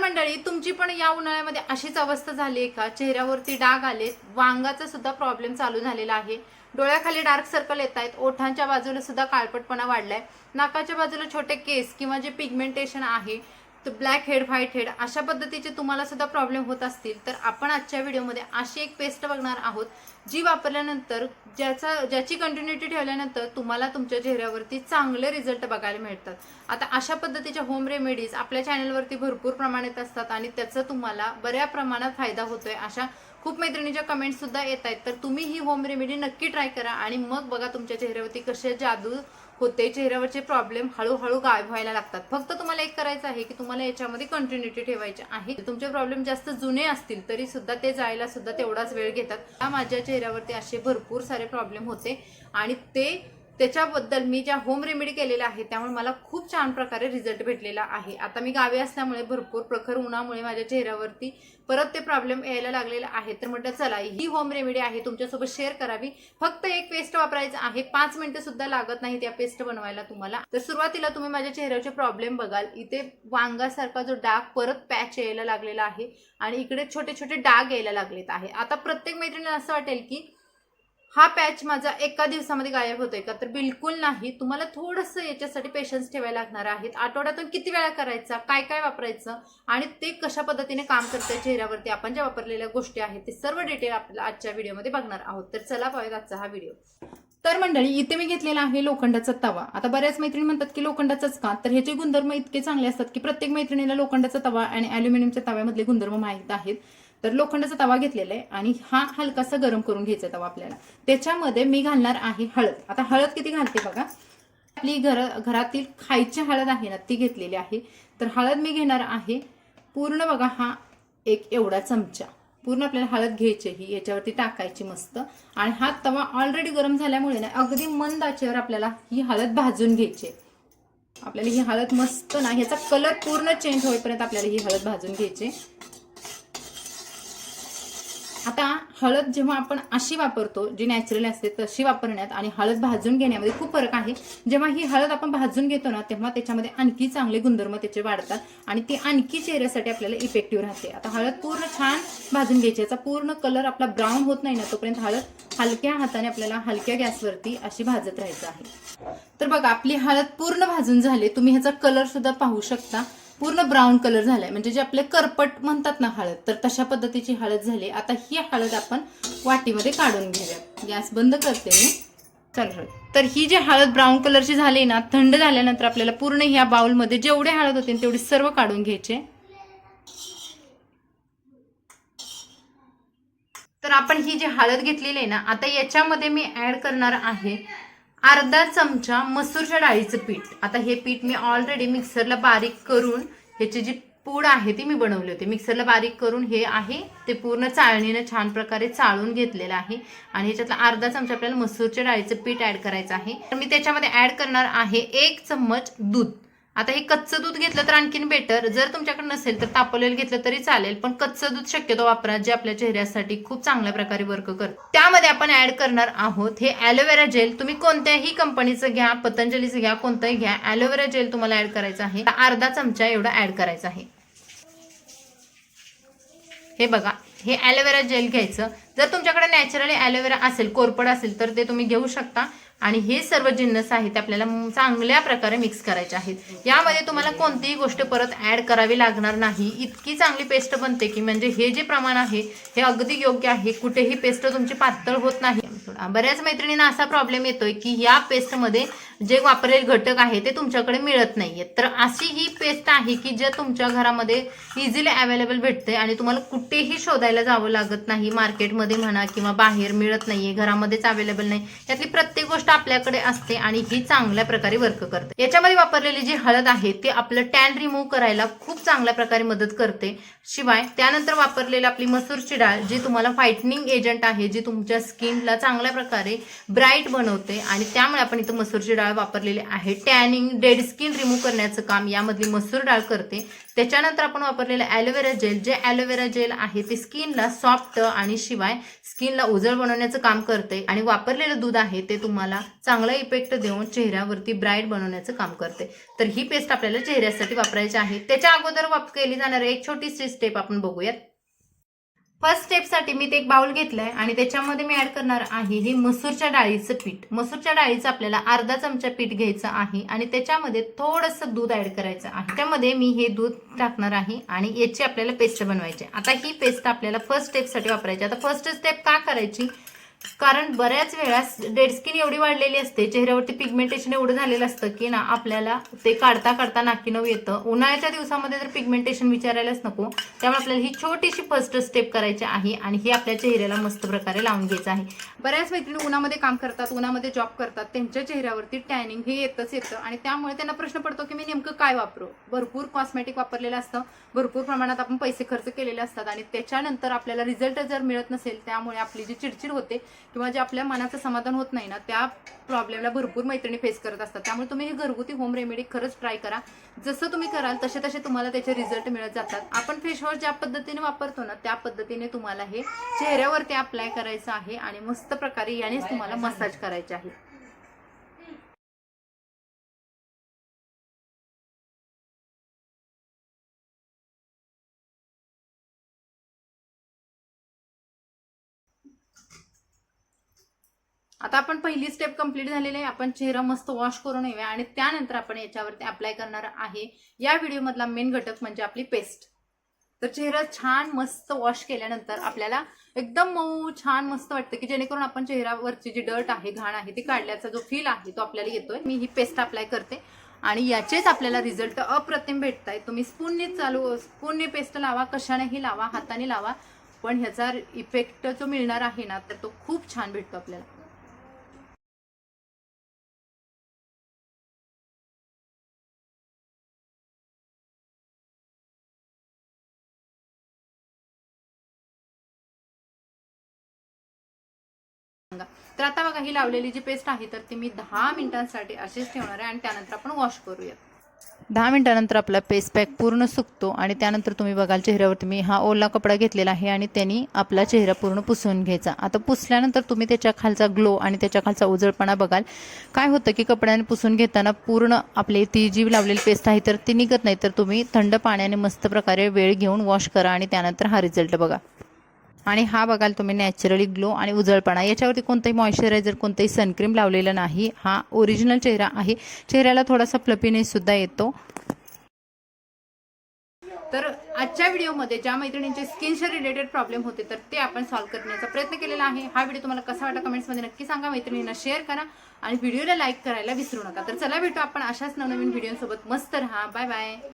मंडळी, तुमची पण या उन्हाळ्यामध्ये अशीच अवस्था झाली आहे का? चेहऱ्यावरती डाग आले, वांगाचा सुद्धा प्रॉब्लेम चालू झालेला आहे, डोळ्याखाली डार्क सर्कल येत आहेत, ओठांच्या बाजूला सुद्धा काळपटपणा वाढलाय, नाकाच्या बाजूला छोटे केस किंवा जे पिगमेंटेशन आहे, तर ब्लॅक हेड, व्हाईट हेड अशा पद्धतीचे तुम्हाला सुद्धा प्रॉब्लेम होत असतील तर आपण आजच्या व्हिडिओमध्ये अशी एक पेस्ट बघणार आहोत जी वापरल्यानंतर ज्याची कंटिन्युटी ठेवल्यानंतर तुम्हाला तुमच्या चेहऱ्यावरती चांगले रिझल्ट बघायला मिळतात। आता अशा पद्धतीच्या होम रेमेडीज आपल्या चॅनलवरती भरपूर प्रमाणात असतात आणि त्याचा तुम्हाला बऱ्या प्रमाणात फायदा होतोय अशा खूप मैत्रिणींच्या कमेंट्स सुद्धा येत आहेत। तर तुम्ही ही होम रेमेडी नक्की ट्राय करा आणि मग बघा तुमच्या चेहऱ्यावरती कसे जादू होते, चेहऱ्यावरचे प्रॉब्लेम हळूहळू गायब व्हायला लागतात। फक्त तुम्हाला एक करायचं आहे की तुम्हाला याच्यामध्ये कंटिन्युटी ठेवायची आहे। तुमचे प्रॉब्लेम जास्त जुने असतील तरी सुद्धा ते जायला सुद्धा तेवढाच वेळ घेतात। माझ्या चेहऱ्यावरती असे भरपूर सारे प्रॉब्लेम होते आणि त्याच्याबद्दल मी ज्या होम रेमेडी केलेल्या आहेत त्यामुळे मला खूप छान प्रकारे रिझल्ट भेटलेला आहे। आता मी गावी असल्यामुळे भरपूर प्रखर उन्हामुळे माझ्या चेहऱ्यावरती परत ते प्रॉब्लेम यायला लागलेला आहे। तर म्हटलं चला ही होम रेमेडी आहे तुमच्यासोबत शेअर करावी। फक्त एक पेस्ट वापरायचं आहे, 5 मिनिटं सुद्धा लागत नाही त्या पेस्ट बनवायला तुम्हाला। तर सुरुवातीला तुम्ही माझ्या चेहऱ्याचे प्रॉब्लेम बघाल, इथे वांगासारखा जो डाग परत पॅच यायला लागलेला आहे आणि इकडे छोटे छोटे डाग यायला लागलेत आहे। आता प्रत्येक मैत्रिणीला असं वाटेल की हा पॅच माझा एका दिवसामध्ये गायब होतोय का? तर बिलकुल नाही। तुम्हाला थोडंसं याच्यासाठी पेशन्स ठेवायला लागणार आहेत। आठवड्यातून किती वेळा करायचा, काय काय वापरायचं आणि ते कशा पद्धतीने काम करतंय चेहऱ्यावरती, आपण ज्या वापरलेल्या गोष्टी आहेत ते सर्व डिटेल आपल्याला आजच्या व्हिडिओमध्ये बघणार आहोत। तर चला पाहूयात आजचा हा व्हिडिओ। तर मंडळी, इथे मी घेतलेला आहे लोखंडाचा तवा। आता बऱ्याच मैत्रिणी म्हणतात की लोखंडाचाच का? तर ह्याचे गुणधर्म इतके चांगले असतात की प्रत्येक मैत्रिणीला लोखंडाचा तवा आणि ॲल्युमिनियमच्या तव्यामधले गुणधर्म माहीत आहेत। तर लोखंडाचा तवा घेतलेला आहे आणि हा हलकासा गरम करून घ्यायचा तवा आपल्याला। त्याच्यामध्ये मी घालणार आहे हळद। आता हळद किती घालते बघा, आपली घरातील खायची हळद आहे ना ती घेतलेली आहे। तर हळद मी घेणार आहे पूर्ण बघा, हा एक एवढा चमचा पूर्ण आपल्याला हळद घ्यायची ही याच्यावरती टाकायची मस्त। आणि हा तवा ऑलरेडी गरम झाल्यामुळे ना अगदी मंद आचेवर आपल्याला ही हळद भाजून घ्यायची। आपल्याला ही हळद मस्त ना ह्याचा कलर पूर्ण चेंज होईपर्यंत आपल्याला ही हळद भाजून घ्यायची। आता हळद जेव्हा आपण अशी वापरतो, जी नॅचरल असते तशी वापरण्यात आणि हळद भाजून घेण्यामध्ये खूप फरक आहे। जेव्हा ही हळद आपण भाजून घेतो ना तेव्हा त्याच्यामध्ये आणखी चांगले गुणधर्म त्याचे वाढतात आणि ती आणखी चेहऱ्यासाठी आपल्याला इफेक्टिव्ह राहते। आता हळद पूर्ण छान भाजून घ्यायची, याचा पूर्ण कलर आपला ब्राऊन होत नाही ना तोपर्यंत हळद हलक्या हाताने आपल्याला हलक्या गॅसवरती अशी भाजत राहायचं आहे। तर बघा आपली हळद पूर्ण भाजून झाली, तुम्ही ह्याचा कलर सुद्धा पाहू शकता, पूर्ण ब्राऊन कलर झालाय, म्हणजे जे आपले करपट म्हणतात ना हळद, तर तशा पद्धतीची हळद झाली। आता ही हळद आपण वाटीमध्ये काढून घेऊया। गॅस बंद करते मी। चल, तर ही जी हळद ब्राऊन कलरची झाली ना, थंड झाल्यानंतर आपल्याला पूर्ण ह्या बाउलमध्ये जेवढे हळद होते तेवढे सर्व काढून घ्यायचे। तर आपण ही जी हळद घेतलेली आहे ना, आता याच्यामध्ये मी ऍड करणार आहे अर्धा चमचा मसूरच्या डाळीचं पीठ। आता हे पीठ मी ऑलरेडी मिक्सरला बारीक करून ह्याची जी पूड आहे ती मी बनवली होती। मिक्सरला बारीक करून हे आहे ते पूर्ण चाळणीने छान प्रकारे चाळून घेतलेलं आहे आणि ह्याच्यातला अर्धा चमचा आपल्याला मसूरच्या डाळीचं पीठ ऍड करायचं आहे। तर मी त्याच्यामध्ये ऍड करणार आहे 1 चम्मच दूध। आता हे कच्चं दूध घेतलं तर आणखीन बेटर, जर तुमच्याकडे नसेल तर तापवलेलं घेतलं तरी चालेल, पण कच्चं दूध शक्यतो वापरा जे आपल्या चेहऱ्यासाठी खूप चांगल्या प्रकारे वर्क करतं। त्यामध्ये आपण ऍड करणार आहोत हे ॲलोवेरा जेल। तुम्ही कोणत्याही कंपनीचं घ्या, पतंजलीचं घ्या, कोणतंही घ्या, ॲलोवेरा जेल तुम्हाला ऍड करायचं आहे। अर्धा चमचा एवढा ऍड करायचा आहे। हे बघा, हे ॲलोवेरा जेल घ्यायचं। जर तुमच्याकडे नॅचरली ॲलोवेरा असेल, कोरपड असेल तर ते तुम्ही घेऊ शकता। आणि हे सर्व जिन्नस आहेत आपल्याला चांगल्या प्रकारे मिक्स करायचे आहेत। यामध्ये तुम्हाला कोणतीही गोष्ट परत ऍड करावी लागणार नाही, इतकी चांगली पेस्ट बनते की म्हणजे हे जे प्रमाण आहे हे अगदी योग्य आहे। कुठेही पेस्ट तुमची पातळ होत नाही। बऱ्याच मैत्रिणींना असा प्रॉब्लेम येतोय की या पेस्टमध्ये जे वापरलेले घटक आहे ते तुमच्याकडे मिळत नाहीये। तर अशी ही पेस्ट आहे की जे तुमच्या घरामध्ये इझिली अवेलेबल भेटते आणि तुम्हाला कुठेही शोधायला जावं लागत नाही। मार्केटमध्ये म्हणा किंवा बाहेर मिळत नाहीये, घरामध्येच अवेलेबल नाही। यातली प्रत्येक गोष्ट आपल्याकडे असते आणि ही चांगल्या प्रकारे वर्क करते। याच्यामध्ये वापरलेली जी हळद आहे ती आपलं टॅन रिमूव्ह करायला खूप चांगल्या प्रकारे मदत करते। शिवाय त्यानंतर वापरलेली आपली मसूरची डाळ जी तुम्हाला व्हाईटनिंग एजंट आहे, जी तुमच्या स्किनला चांगल्या चांगल्या प्रकारे ब्राईट बनवते आणि त्यामुळे आपण इथं मसूरची डाळ वापरलेली आहे. टॅनिंग, डेड स्किन रिमूव्ह करण्याचं काम यामधली मसूर डाळ करते. त्याच्यानंतर आपण वापरलेलं ॲलोवेरा जेल, जे ॲलोवेरा जेल आहे ते स्किनला सॉफ्ट आणि शिवाय स्किनला उजळ बनवण्याचं काम करते आणि वापरलेलं दूध आहे ते तुम्हाला चांगला इफेक्ट देऊन चेहऱ्यावरती ब्राईट बनवण्याचं काम करते. तर ही पेस्ट आपल्याला चेहऱ्यासाठी वापरायची आहे. त्याच्या अगोदर केली जाणारी एक छोटीशी स्टेप आपण बघूयात. फर्स्ट स्टेपसाठी मी एक बाउल घेतलाय आणि त्याच्यामध्ये मी ऍड करणार आहे हे मसूरच्या डाळीचं पीठ. मसूरच्या डाळीचं आपल्याला अर्धा चमचा पीठ घ्यायचं आहे आणि त्याच्यामध्ये थोडंसं दूध ऍड करायचं आहे. त्यामध्ये मी हे दूध टाकणार आहे आणि याची आपल्याला पेस्ट बनवायची. आता ही पेस्ट आपल्याला फर्स्ट स्टेपसाठी वापरायची. आता फर्स्ट स्टेप का करायची, कारण बऱ्याच वेळा डेड स्किन एवढी वाढलेली असते, चेहऱ्यावरती पिगमेंटेशन एवढं झालेलं असतं की ना आपल्याला ते काढता काढता नाकी नऊ येतं. उन्हाळ्याच्या दिवसामध्ये तर पिगमेंटेशन विचारायलाच नको. त्यामुळे आपल्याला ही छोटीशी फर्स्ट स्टेप करायची आहे आणि ही आपल्या चेहऱ्याला मस्त प्रकारे लावून घ्यायचं आहे. बऱ्याच मैत्रिणी उन्हामध्ये काम करतात, उन्हामध्ये जॉब करतात, त्यांच्या चेहऱ्यावरती टॅनिंग हे येतं आणि त्यामुळे त्यांना प्रश्न पडतो की मी नेमकं काय वापरू. भरपूर कॉस्मेटिक वापरलेलं असतं, भरपूर प्रमाणात आपण पैसे खर्च केलेले असतात आणि त्याच्यानंतर आपल्याला रिझल्ट जर मिळत नसेल, त्यामुळे आपली जी चिडचिड होते किंवा जे आपल्या मनाचं समाधान होत नाही ना, त्या प्रॉब्लेमला भरपूर मैत्रिणी फेस करत असतात. त्यामुळे तुम्ही हे घरगुती होम रेमेडी खरंच ट्राय करा. जसं तुम्ही कराल तसे तसे तुम्हाला त्याचे रिझल्ट मिळत जातात. आपण फेस वॉश ज्या पद्धतीने वापरतो ना, त्या पद्धतीने तुम्हाला हे चेहऱ्यावरती अप्लाय करायचं आहे आणि मस्त प्रकारे यानेच तुम्हाला मसाज करायचे आहे. आता आपण पहिली स्टेप कंप्लीट झालेली आहे. आपण चेहरा मस्त वॉश करून येऊया आणि त्यानंतर आपण याच्यावरती अप्लाय करणार आहे या व्हिडिओमधला मेन घटक म्हणजे आपली पेस्ट. तर चेहरा छान मस्त वॉश केल्यानंतर आपल्याला एकदम मऊ छान मस्त वाटतं की जेणेकरून आपण चेहऱ्यावरची जी डर्ट आहे, घाण आहे ती काढल्याचा जो फील आहे तो आपल्याला येतोय. मी ही पेस्ट अप्लाय करते आणि याचेच आपल्याला रिझल्ट अप्रतिम भेटत आहेत. तुम्ही स्पूनने पेस्ट लावा, कशानेही लावा, हाताने लावा, पण ह्याचा इफेक्ट जो मिळणार आहे ना तर तो खूप छान भेटतो आपल्याला. तर आता बघा ही लावलेली जी पेस्ट आहे तर ती मी 10 मिनिटांसाठी अशीच ठेवणार आहे आणि त्यानंतर आपण वॉश करूया. 10 मिनिटानंतर आपला फेस पॅक पूर्ण सुकतो आणि त्यानंतर तुम्ही बघाल चेहऱ्यावरती मी हा ओला कपडा घेतलेला आहे आणि त्यांनी आपला चेहरा पूर्ण पुसून घ्यायचा. आता पुसल्यानंतर तुम्ही त्याच्या खालचा ग्लो आणि त्याच्या खालचा उजळपणा बघाल. काय होतं की कपड्याने पुसून घेताना पूर्ण आपली ती जी लावलेली पेस्ट आहे तर ती निघत नाही. तर तुम्ही थंड पाण्याने मस्त प्रकारे वेळ घेऊन वॉश करा आणि त्यानंतर हा रिझल्ट बघा. आणि हा बघाल तुम्ही नॅचरली ग्लो आणि उजळपणा. याच्यावरती कोणताही मॉइश्चरायझर, कोणताही सनक्रीम लावलेलं नाही. हा ओरिजिनल चेहरा आहे. चेहऱ्याला थोडासा फ्लफीनेस सुद्धा येतो. तर आजच्या व्हिडिओमध्ये ज्या मैत्रिणींचे स्किनशी रिलेटेड प्रॉब्लेम होते तर ते आपण सॉल्व्ह करण्याचा प्रयत्न केलेला आहे. हा व्हिडिओ तुम्हाला कसा वाटला कमेंट्समध्ये नक्की सांगा. मैत्रिणींना शेअर करा आणि व्हिडिओला लाईक करायला विसरू नका. तर चला भेटू आपण अशाच नवनवीन व्हिडिओसोबत. मस्त रहा. Bye bye.